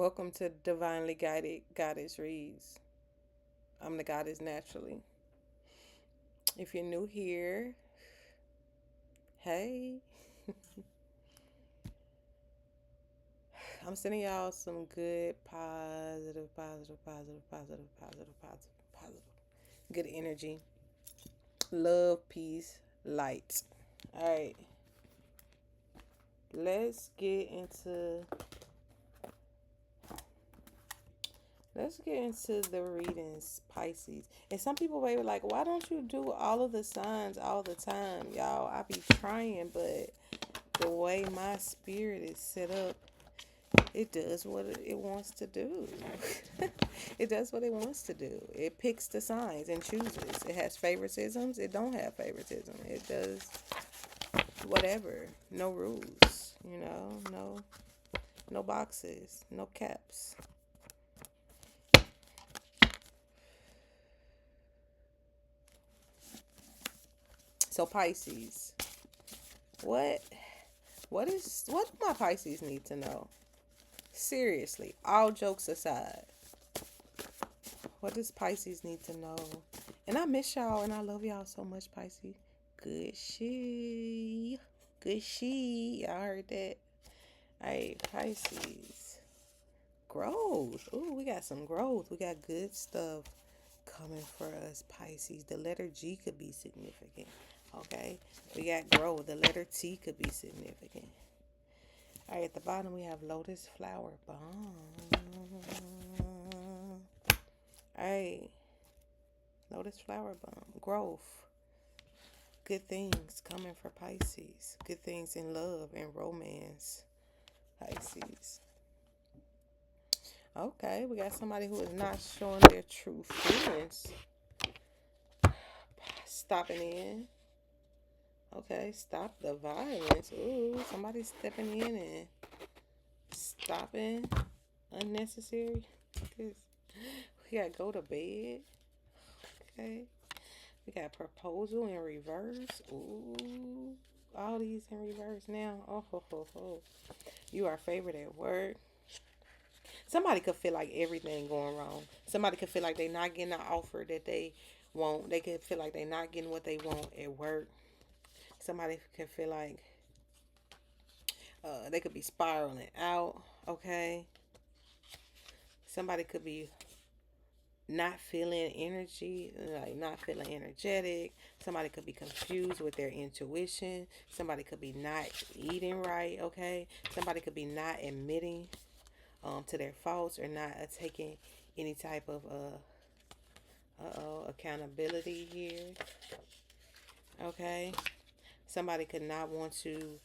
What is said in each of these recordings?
Welcome to Divinely Guided Goddess Reads. I'm the goddess naturally. If you're new here, hey, I'm sending y'all some good, positive, good energy, love, peace, light. All right, let's get into the readings, Pisces. And some people may be like, why don't you do all of the signs all the time? Y'all, I be trying, but the way my spirit is set up, it does what it wants to do. It does what it wants to do. It picks the signs and chooses. It has favoritisms. It don't have favoritism. It does whatever. No rules. No boxes. No caps. So Pisces, what do my Pisces need to know? Seriously, all jokes aside, what does Pisces need to know? And I miss y'all and I love y'all so much, Pisces. Good shit. Good shit. Y'all heard that? Alright, Pisces. Growth. Ooh, we got some growth. We got good stuff coming for us, Pisces. The letter G could be significant. Okay? We got growth. The letter T could be significant. Alright, at the bottom we have Lotus Flower Bomb. Alright. Lotus Flower Bomb. Growth. Good things coming for Pisces. Good things in love and romance. Pisces. Okay, we got somebody who is not showing their true feelings. Stopping in. Okay, stop the violence. Ooh, somebody stepping in and stopping unnecessary. We got go to bed. Okay. We got proposal in reverse. Ooh. All these in reverse now. Oh. You are favored at work. Somebody could feel like everything going wrong. Somebody could feel like they're not getting the offer that they want. They could feel like they're not getting what they want at work. Somebody could feel like they could be spiraling out. Okay. Somebody could be not feeling energy, like not feeling energetic. Somebody could be confused with their intuition. Somebody could be not eating right. Okay. Somebody could be not admitting to their faults or not taking any type of accountability here. Okay. Somebody could not want to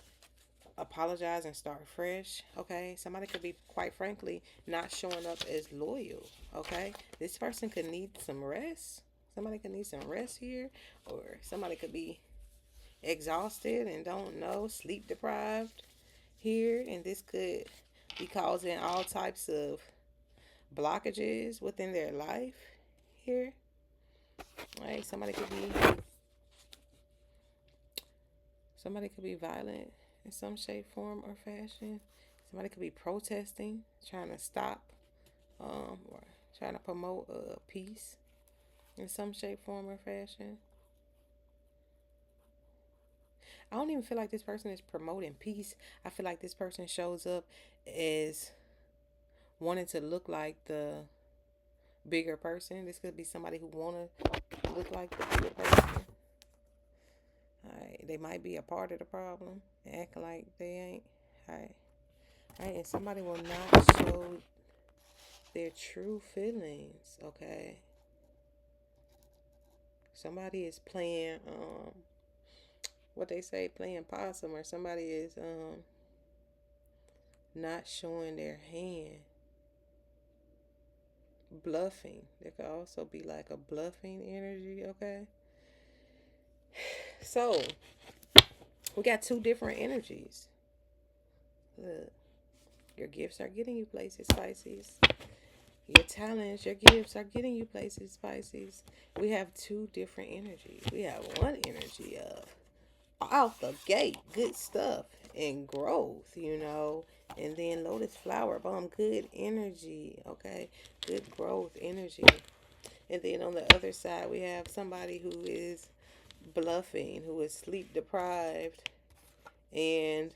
apologize and start fresh. Okay. Somebody could be, quite frankly, not showing up as loyal. Okay. This person could need some rest. Somebody could need some rest here. Or somebody could be exhausted and don't know, sleep deprived here. And this could be causing all types of blockages within their life here. Right? Somebody could be violent in some shape, form, or fashion. Somebody could be protesting, trying to stop, or trying to promote peace in some shape, form, or fashion. I don't even feel like this person is promoting peace. I feel like this person shows up as wanting to look like the bigger person. This could be somebody who want to look like the bigger person. Alright, they might be a part of the problem and act like they ain't. Alright, and somebody will not show their true feelings, okay? Somebody is playing, what they say, playing possum, or somebody is, not showing their hand. Bluffing. There could also be like a bluffing energy, okay? So, we got two different energies. Look, your gifts are getting you places, Pisces. Your talents, your gifts are getting you places, Pisces. We have two different energies. We have one energy of out the gate, good stuff. and growth, you know. And then Lotus Flower Bomb, good energy, okay? Good growth energy. And then on the other side, we have somebody who is bluffing, who is sleep deprived, and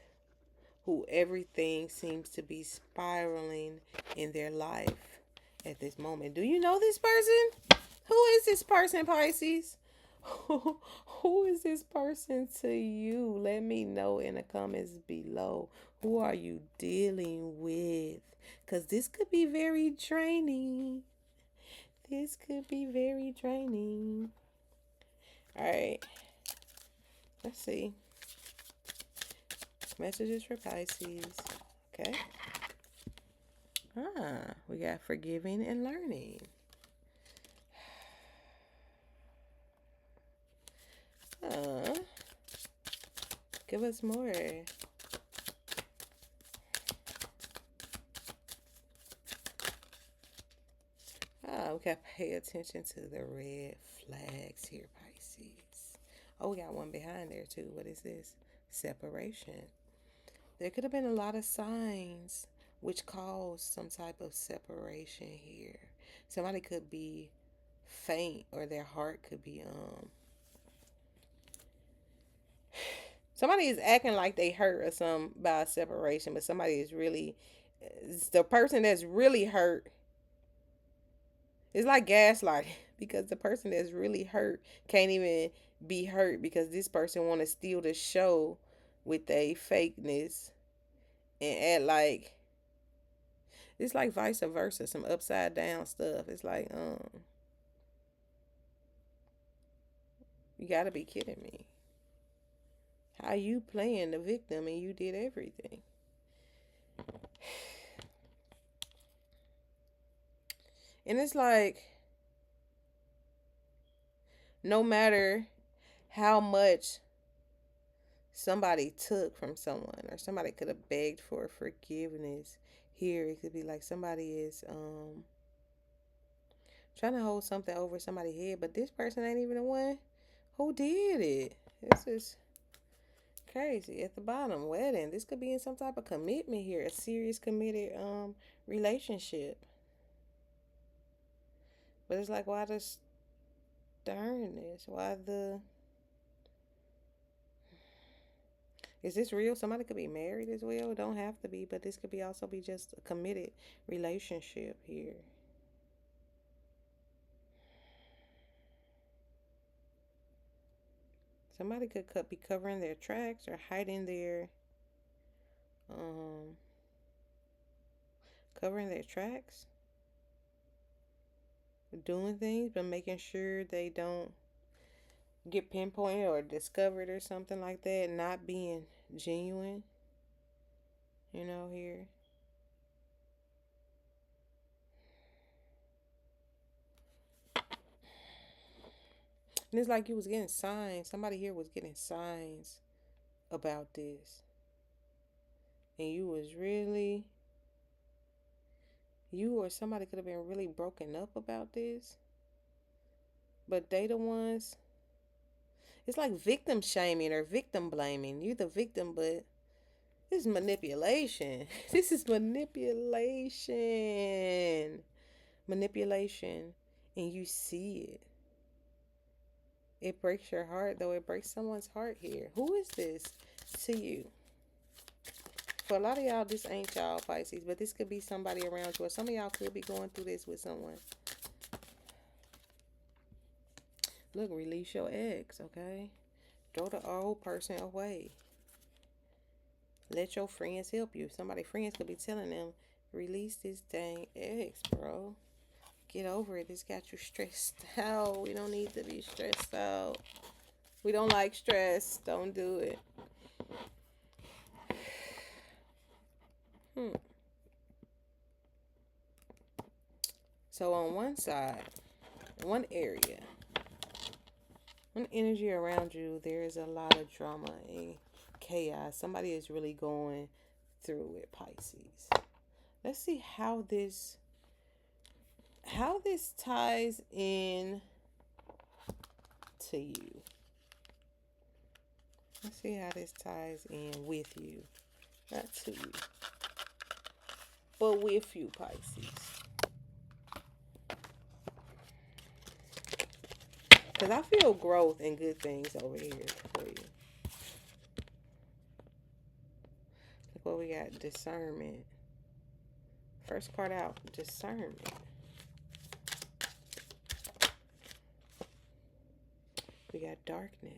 who everything seems to be spiraling in their life at this moment. Do you know this person? Who is this person, Pisces? Who is this person to you? Let me know in the comments below. Who are you dealing with? Because this could be very draining. This could be very draining. All right. Let's see. Messages for Pisces. Okay. We got forgiving and learning. Give us more. We got to pay attention to the red flags here, Pisces. Oh, we got one behind there too. What is this? Separation. There could have been a lot of signs which caused some type of separation here. Somebody could be faint, or their heart could be somebody is acting like they hurt or something by separation, but somebody is really, the person that's really hurt. It's like gaslighting, because the person that's really hurt can't even be hurt because this person want to steal the show with a fakeness and act like it's like vice versa, some upside down stuff. It's like, you gotta be kidding me. How you playing the victim and you did everything? And it's like, no matter how much somebody took from someone, or somebody could have begged for forgiveness, here it could be like somebody is trying to hold something over somebody's head, but this person ain't even the one who did it. This is crazy. At the bottom, wedding. This could be in some type of commitment here, a serious committed relationship. But it's like, why the sternness? Why the... Is this real? Somebody could be married as well. It don't have to be, but this could be also be just a committed relationship here. Somebody could be covering their tracks or hiding their covering their tracks, doing things, but making sure they don't get pinpointed or discovered or something like that, not being genuine, you know, here. And it's like you was getting signs. Somebody here was getting signs about this. And you was really, you or somebody could have been really broken up about this. But they the ones, it's like victim shaming or victim blaming. You the victim, but this is manipulation. This is manipulation. Manipulation. And you see it. It breaks your heart, though. It breaks someone's heart here. Who is this to you? For a lot of y'all, this ain't y'all, Pisces, but this could be somebody around you, or some of y'all could be going through this with someone. Look, release your ex, okay? Throw the old person away. Let your friends help you. Somebody friends could be telling them, release this dang ex, bro. Get over it. This got you stressed out. We don't need to be stressed out. We don't like stress. Don't do it. So on one side, one area, one energy around you, there is a lot of drama and chaos. Somebody is really going through it, Pisces. Let's see how this ties in to you. Let's see how this ties in with you. Not to you, but with you, Pisces. Because I feel growth and good things over here for you. Look what we got. Discernment. First card out. Discernment. We got darkness.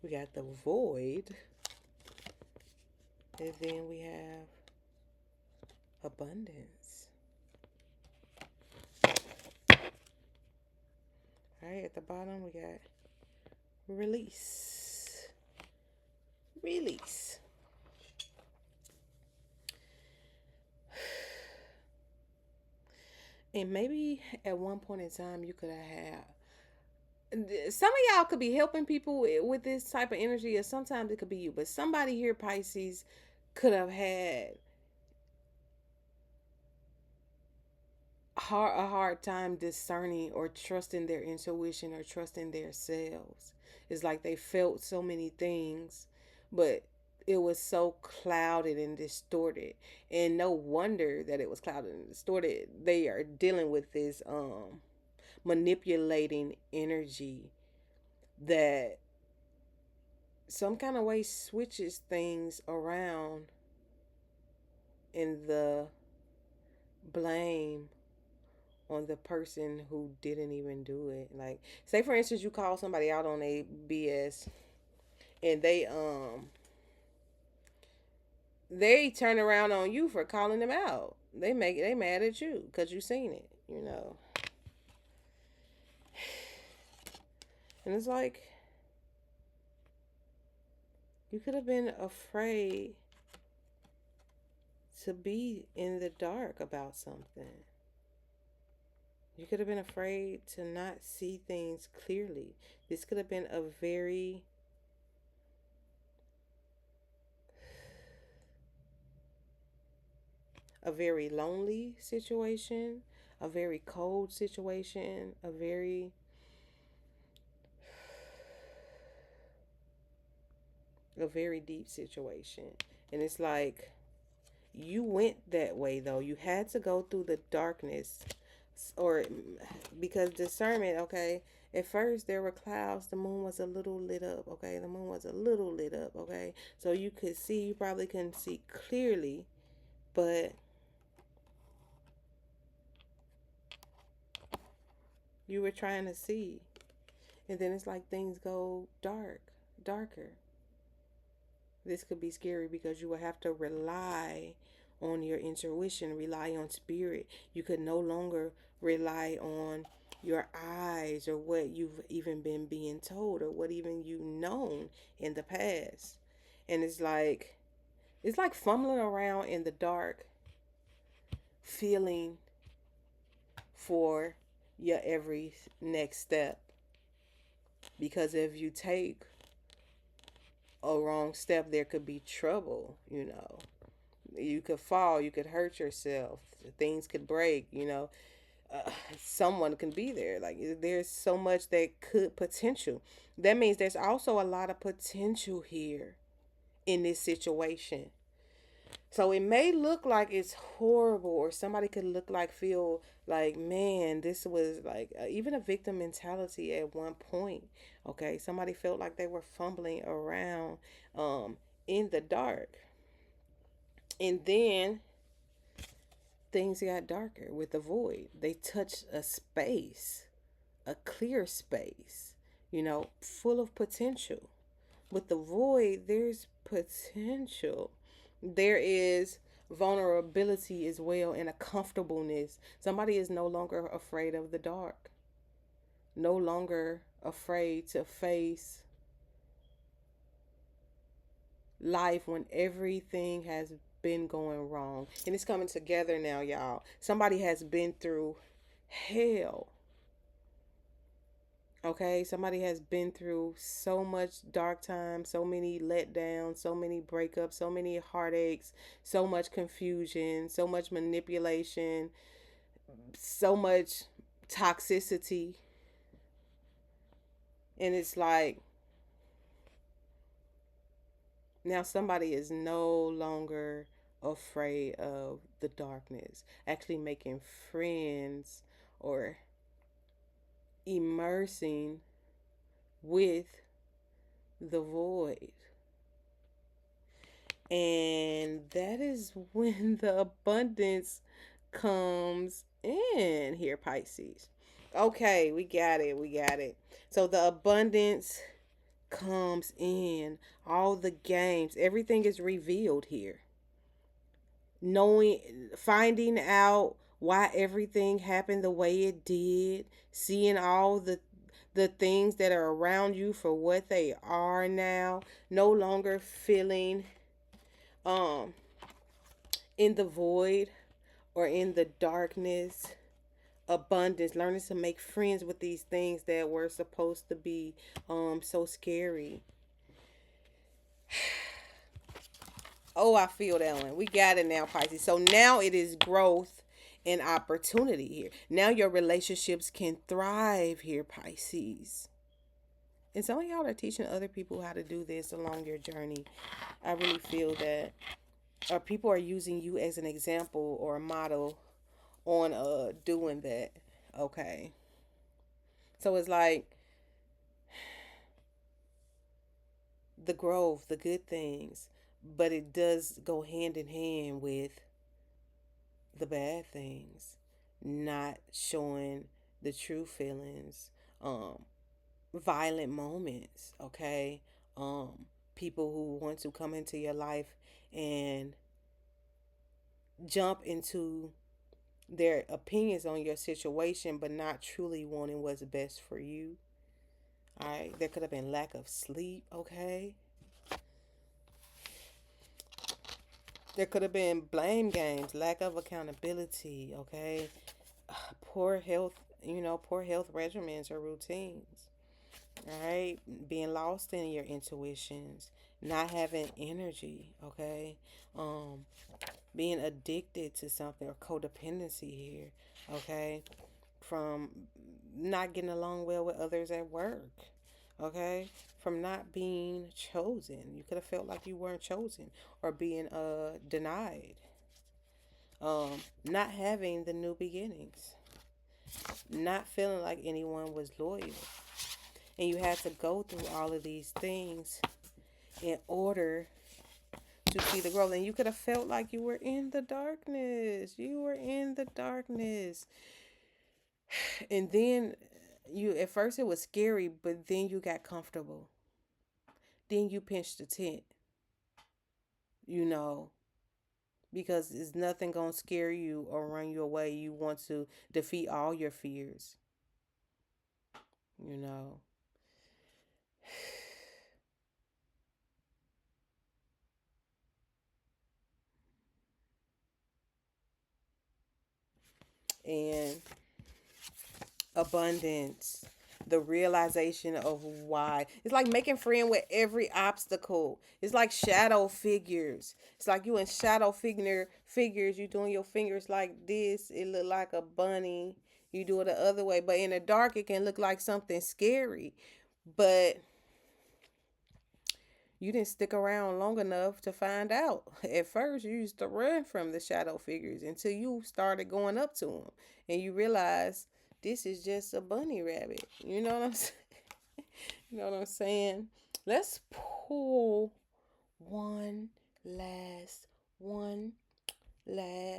We got the void. And then we have abundance. Alright, at the bottom we got release. Release. And maybe at one point in time you could have had, some of y'all could be helping people with this type of energy, or sometimes it could be you. But somebody here, Pisces, could have had a hard time discerning or trusting their intuition or trusting their selves. It's like they felt so many things, but it was so clouded and distorted. And no wonder that it was clouded and distorted. They are dealing with this manipulating energy that some kind of way switches things around, in the blame on the person who didn't even do it. Like, say for instance, you call somebody out on a BS, and they turn around on you for calling them out. They mad at you because you seen it, you know. And it's like, you could have been afraid to be in the dark about something. You could have been afraid to not see things clearly. This could have been a very lonely situation, a very cold situation, a very deep situation. And it's like, you went that way though. You had to go through the darkness, or because discernment, okay, at first there were clouds, the moon was a little lit up, okay, the moon was a little lit up, okay, so you could see, you probably couldn't see clearly, but you were trying to see. And then it's like things go darker. This could be scary because you will have to rely on your intuition, rely on spirit. You could no longer rely on your eyes or what you've even been being told or what even you've known in the past. And it's like fumbling around in the dark, feeling for your every next step. Because if you take a wrong step, there could be trouble, you know. You could fall, you could hurt yourself, things could break, you know. Someone can be there. Like, there's so much that could potential. That means there's also a lot of potential here in this situation. So it may look like it's horrible, or somebody could feel like, man, this was like even a victim mentality at one point. Okay, somebody felt like they were fumbling around in the dark, and then things got darker with the void. They touched a space, a clear space, you know, full of potential. With the void, there's potential. There is vulnerability as well, and a comfortableness. Somebody is no longer afraid of the dark, no longer afraid to face life when everything has been going wrong. And it's coming together now, y'all. Somebody has been through hell. Okay, somebody has been through so much dark time, so many letdowns, so many breakups, so many heartaches, so much confusion, so much manipulation, so much toxicity. And it's like now somebody is no longer afraid of the darkness, actually making friends or immersing with the void. And that is when the abundance comes in here, Pisces. Okay, we got it. We got it. So the abundance comes in. All the games, everything is revealed here. Knowing, finding out why everything happened the way it did, seeing all the things that are around you for what they are now, no longer feeling um in the void or in the darkness. Abundance, learning to make friends with these things that were supposed to be so scary. Oh, I feel that one. We got it now, Pisces. So now it is growth and opportunity here. Now your relationships can thrive here, Pisces. And some of y'all are teaching other people how to do this along your journey. I really feel that. Or people are using you as an example or a model on doing that. Okay. So it's like the growth, the good things, but it does go hand in hand with the bad things, not showing the true feelings, um, violent moments, okay? People who want to come into your life and jump into their opinions on your situation, but not truly wanting what's best for you. All right, there could have been lack of sleep, okay? There could have been blame games, lack of accountability, okay? Poor health, poor health regimens or routines. All right, being lost in your intuitions, not having energy, okay? Um, being addicted to something or codependency here, okay? From not getting along well with others at work, okay? From not being chosen. You could have felt like you weren't chosen or being denied. Not having the new beginnings, not feeling like anyone was loyal. And you had to go through all of these things in order to see the growth. And you could have felt like you were in the darkness. You were in the darkness. And then you, at first it was scary, but then you got comfortable. Then you pinched the tent, you know, because it's nothing gonna scare you or run you away. You want to defeat all your fears, you know. And abundance, the realization of why. It's like making friend with every obstacle. It's like shadow figures. It's like you in shadow figures. You doing your fingers like this. It look like a bunny. You do it the other way, but in the dark it can look like something scary. But you didn't stick around long enough to find out. At first, you used to run from the shadow figures until you started going up to them and you realized this is just a bunny rabbit. You know what I'm saying? You know what I'm saying? Let's pull one one last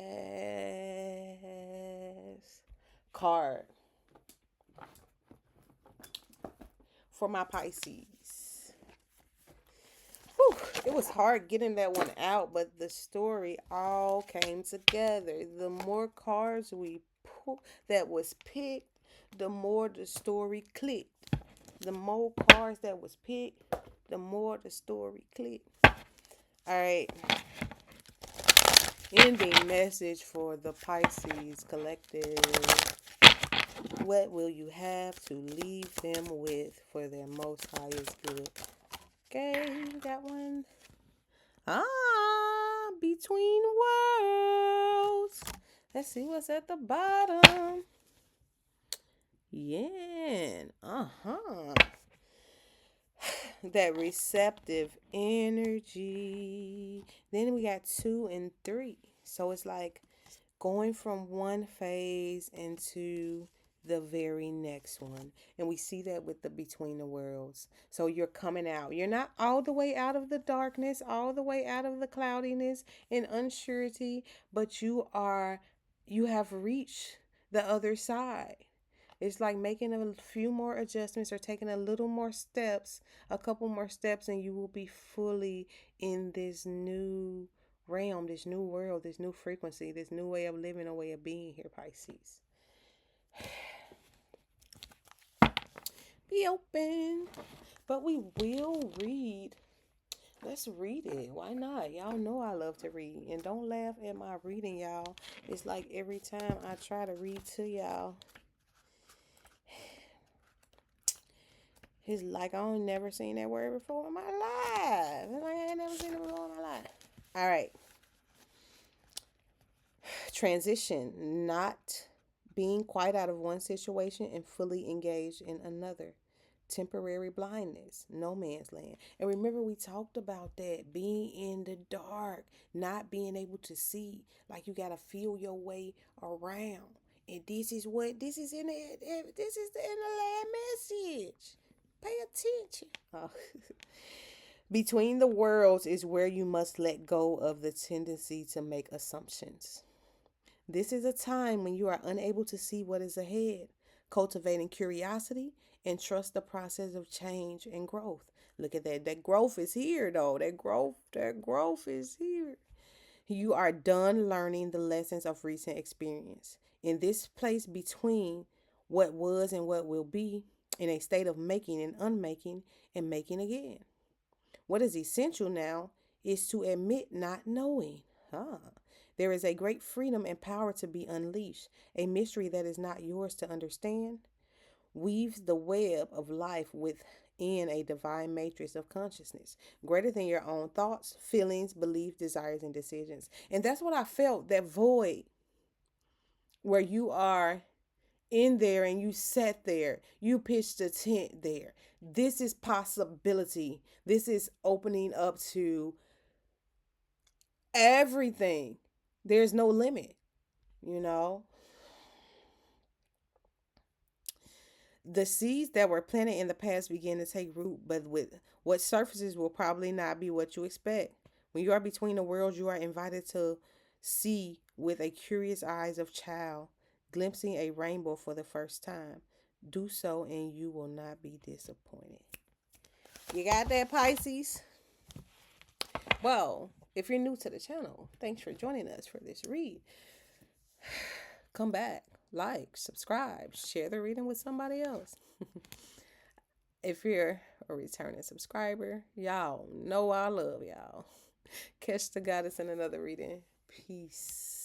card for my Pisces. Whew, it was hard getting that one out, but the story all came together. The more cards we pull that was picked, the more the story clicked. The more cards that was picked, the more the story clicked. All right. Ending message for the Pisces collective. What will you have to leave them with for their most highest good? Okay, that one. Between worlds. Let's see what's at the bottom. Yin. Uh-huh. That receptive energy. Then we got 2 and 3. So it's like going from one phase into the very next one. And we see that with the between the worlds. So you're coming out. You're not all the way out of the darkness, all the way out of the cloudiness and unsurety, but you have reached the other side. It's like making a few more adjustments or taking a little more steps, a couple more steps, and you will be fully in this new realm, this new world, this new frequency, this new way of living, a way of being here, Pisces. Be open. But we will read. Let's read it. Why not? Y'all know I love to read. And don't laugh at my reading, y'all. It's like every time I try to read to y'all, it's like I ain't never seen that word before in my life. It's like I ain't never seen it before in my life. All right. Transition. Not being quite out of one situation and fully engaged in another. Temporary blindness, no man's land. And remember, we talked about that being in the dark, not being able to see, like you got to feel your way around. And this is in the last message. Pay attention. Oh. Between the worlds is where you must let go of the tendency to make assumptions. This is a time when you are unable to see what is ahead, cultivating curiosity and trust the process of change and growth. Look at that. That growth is here though. That growth is here. You are done learning the lessons of recent experience. In this place between what was and what will be, in a state of making and unmaking and making again. What is essential now is to admit not knowing. Huh. There is a great freedom and power to be unleashed, a mystery that is not yours to understand. Weaves the web of life within a divine matrix of consciousness, greater than your own thoughts, feelings, beliefs, desires, and decisions. And that's what I felt, that void where you are in there and you sat there, you pitched a tent there. This is possibility. This is opening up to everything. There's no limit, you know. The seeds that were planted in the past begin to take root, but with what surfaces will probably not be what you expect. When you are between the worlds, you are invited to see with a curious eyes of child, glimpsing a rainbow for the first time. Do so and you will not be disappointed. You got that, Pisces? Well, if you're new to the channel, thanks for joining us for this read. Come back, like, subscribe, share the reading with somebody else. If you're a returning subscriber, y'all know I love y'all. Catch the goddess in another reading. Peace.